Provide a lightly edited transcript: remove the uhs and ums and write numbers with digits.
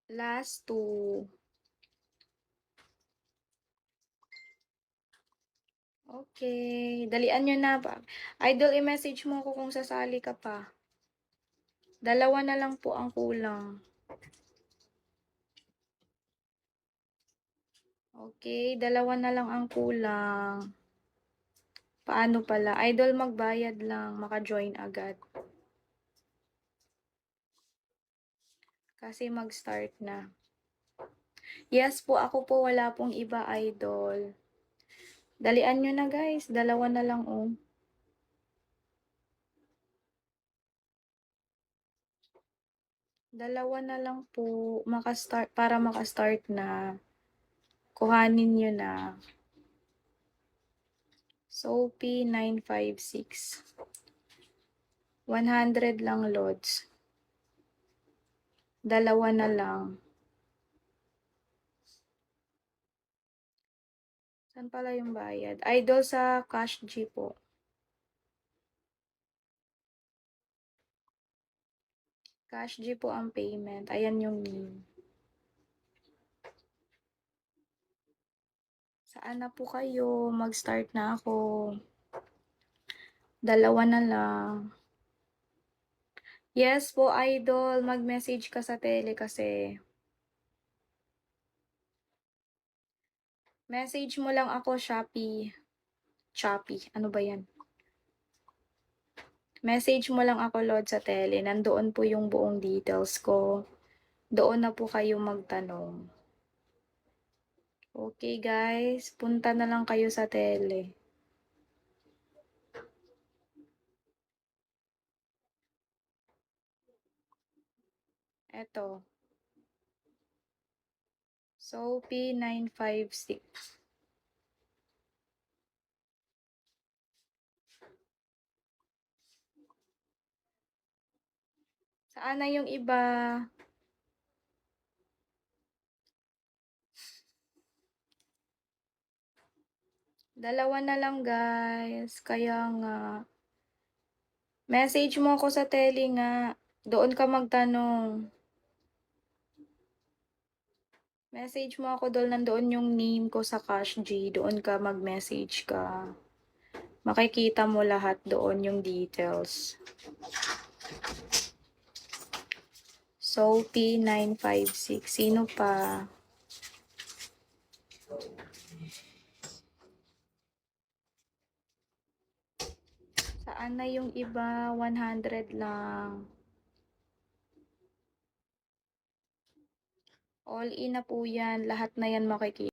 Last two. Okay. Dalian nyo na ba? Idol, i-message mo ako kung sasali ka pa. Dalawa na lang po ang kulang. Okay, dalawa na lang ang kulang. Paano pala? Idol, magbayad lang. Maka-join agad. Kasi mag-start na. Yes po, ako po. Wala pong iba, idol. Dalian nyo na, guys. Dalawa na lang, oh. Dalawa na lang po. Para maka-start na. Kuhanin nyo na. Soapy 956. 100 lang, lods. Dalawa na lang. Saan pala yung bayad? Idol sa Cash G po. Cash G po ang payment. Ayan yung name. Saan na po kayo? Mag-start na ako. Dalawa na lang. Yes po, idol. Mag-message ka sa tele kasi. Message mo lang ako, Shopee. Shopee. Ano ba yan? Message mo lang ako, Lord, sa tele. Nandoon po yung buong details ko. Doon na po kayo magtanong. Okay, guys. Punta na lang kayo sa tele. Eto. Soapy 956. Saan na yung iba? Dalawa na lang, guys. Kaya nga. Message mo ako sa tele nga. Doon ka magtanong. Message mo ako doon. Nandoon yung name ko sa Cash G. Doon ka mag-message ka. Makikita mo lahat doon yung details. Soapy 956. Sino pa? Saan na yung iba? 100 lang. All in na po yan. Lahat na yan makikita.